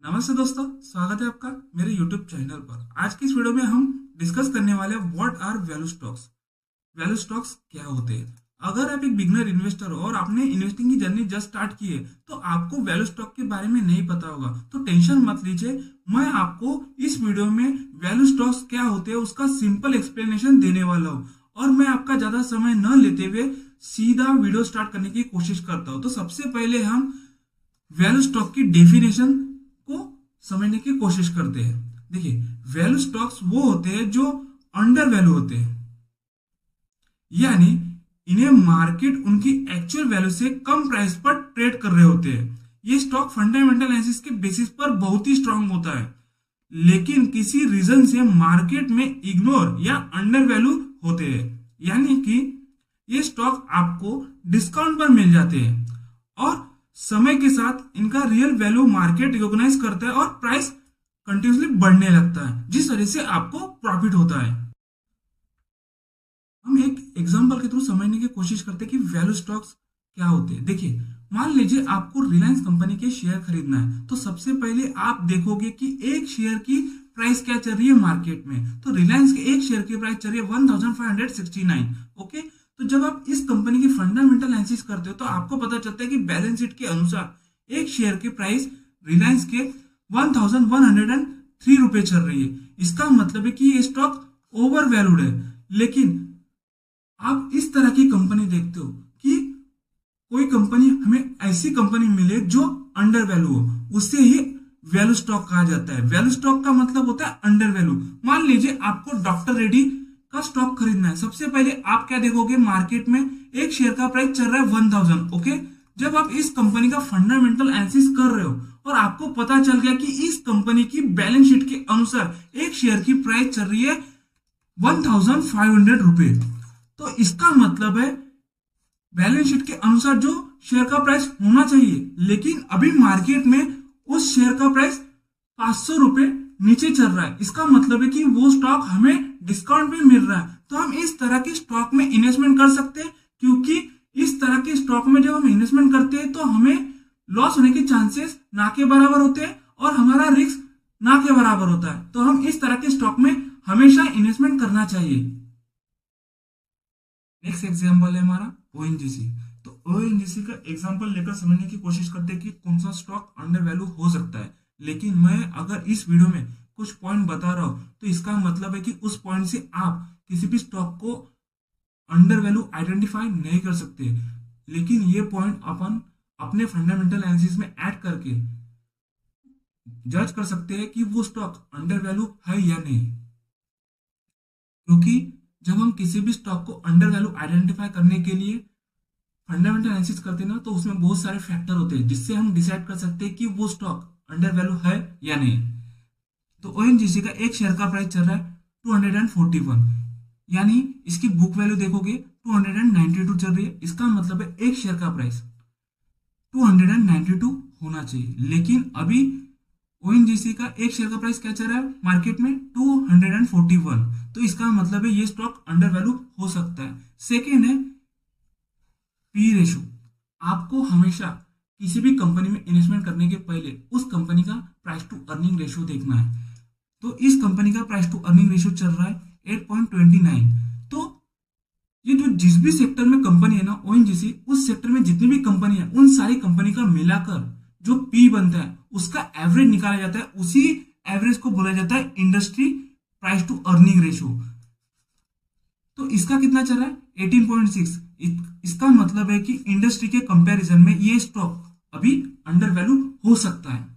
नमस्ते दोस्तों, स्वागत है आपका मेरे YouTube चैनल पर। आज की इस वीडियो में हम डिस्कस करने वाले हैं what are value stocks. Value stocks क्या होते हैं? अगर आप एक बिगनर इन्वेस्टर हो और आपने इन्वेस्टिंग की जर्नी जस्ट स्टार्ट की है तो आपको वैल्यू स्टॉक के बारे में नहीं पता होगा, तो टेंशन मत लीजिए। मैं आपको इस वीडियो में वैल्यू स्टॉक्स क्या होते हैं उसका सिंपल एक्सप्लेनेशन देने वाला हूँ और मैं आपका ज्यादा समय न लेते हुए सीधा वीडियो स्टार्ट करने की कोशिश करता हूँ। तो सबसे पहले हम वैल्यू स्टॉक की डेफिनेशन को समझने की कोशिश करते हैं। देखिए, वैल्यू स्टॉक्स वो होते हैं जो अंडर वैल्यू होते हैं, यानी इन्हें मार्केट उनकी एक्चुअल वैल्यू से कम प्राइस पर ट्रेड कर रहे होते हैं। ये स्टॉक फंडामेंटल एनालिसिस के बेसिस पर बहुत ही स्ट्रांग होता है, लेकिन किसी रीजन से मार्केट में इग्नोर या अंडर वैल्यू होते हैं, यानी कि ये स्टॉक आपको डिस्काउंट पर मिल जाते हैं और समय के साथ इनका रियल वैल्यू मार्केट रिकॉग्नाइज करता है और प्राइस कंटिन्यूसली बढ़ने लगता है, जिस तरह से आपको प्रॉफिट होता है। हम एक एग्जांपल के थ्रू समझने की कोशिश करते हैं कि वैल्यू स्टॉक्स क्या होते हैं। देखिए, मान लीजिए आपको रिलायंस कंपनी के शेयर खरीदना है, तो सबसे पहले आप देखोगे कि एक शेयर की प्राइस क्या चल रही है मार्केट में। तो रिलायंस के एक शेयर की प्राइस चल रही है 1569। ओके, तो जब आप इस कंपनी की फंडामेंटल एनालिसिस करते हो तो आपको पता चलता है कि बैलेंस शीट के अनुसार एक शेयर की प्राइस रिलायंस के 1103 रुपए चल रही है। इसका मतलब है कि ये स्टॉक ओवर वैल्यूड है। लेकिन आप इस तरह की कंपनी देखते हो कि कोई कंपनी हमें ऐसी कंपनी मिले जो अंडर वैल्यू हो, उससे ही वैल्यू स्टॉक कहा जाता है। वैल्यू स्टॉक का मतलब होता है अंडर वैल्यू। मान लीजिए आपको डॉक्टर रेड्डी का स्टॉक खरीदना है। सबसे पहले आप क्या देखोगे, मार्केट में एक शेयर का प्राइस चल रहा है 1000। ओके, जब आप इस कंपनी का फंडामेंटल एनालिसिस कर रहे हो और आपको पता चल गया कि इस कंपनी की बैलेंस शीट के अनुसार एक शेयर की प्राइस चल रही है 1500 रुपए, तो इसका मतलब है बैलेंस शीट के अनुसार जो शेयर का प्राइस होना चाहिए, लेकिन अभी मार्केट में उस शेयर का प्राइस 500 रुपए नीचे चल रहा है। इसका मतलब है कि वो स्टॉक हमें डिस्काउंट पे मिल रहा है। तो हम इस तरह के स्टॉक में इन्वेस्टमेंट कर सकते हैं, क्योंकि इस तरह के स्टॉक में जब हम इन्वेस्टमेंट करते हैं तो हमें लॉस होने के चांसेस ना के बराबर होते हैं और हमारा रिस्क ना के बराबर होता है। तो हम इस तरह के स्टॉक में हमेशा इन्वेस्टमेंट करना चाहिए। नेक्स्ट एग्जांपल है हमारा ओएनजीसी। तो ओएनजीसी का एग्जांपल लेकर समझने की कोशिश करते हैं कि कौन सा स्टॉक अंडर वैल्यू हो सकता है। लेकिन मैं अगर इस वीडियो में कुछ पॉइंट बता रहा हूं तो इसका मतलब है कि उस पॉइंट से आप किसी भी स्टॉक को अंडर वैल्यू आइडेंटिफाई नहीं कर सकते, लेकिन ये पॉइंट अपन अपने फंडामेंटल एनालिसिस में ऐड करके जज कर सकते हैं कि वो स्टॉक अंडर वैल्यू है या नहीं। क्योंकि जब हम किसी भी स्टॉक को अंडर वैल्यू आइडेंटिफाई करने के लिए फंडामेंटल एनालिसिस करते हैं ना, तो उसमें बहुत सारे फैक्टर होते हैं जिससे हम डिसाइड कर सकते हैं कि वो स्टॉक अंडर वैल्यू है या नहीं। तो ओएनजीसी का एक शेयर का प्राइस चल रहा है 241, यानी इसकी बुक वैल्यू देखोगे 292 चल रही है। इसका मतलब है एक शेयर का प्राइस 292 होना चाहिए, लेकिन अभी ओएनजीसी का एक शेयर का प्राइस क्या चल रहा है मार्केट में 241। तो इसका मतलब है ये स्टॉक अंडर वैल्यू हो सकता है। सेकेंड है पी रेशो। आपको हमेशा किसी भी कंपनी में इन्वेस्टमेंट करने के पहले उस कंपनी का प्राइस टू अर्निंग रेशियो देखना है। तो इस कंपनी का प्राइस टू अर्निंग रेशियो चल रहा है 8.29। तो ये जो जिस भी सेक्टर में कंपनी है ना ओएनजीसी, उस सेक्टर में जितनी भी कंपनी है उन सारी कंपनी का मिलाकर जो पी बनता है उसका एवरेज निकाला जाता है। उसी एवरेज को बोला जाता है industry price to earning ratio. तो इसका कितना चल रहा है 18.6। इसका मतलब है कि इंडस्ट्री के कंपैरिजन में ये स्टॉक अभी अंडर वैल्यू हो सकता है।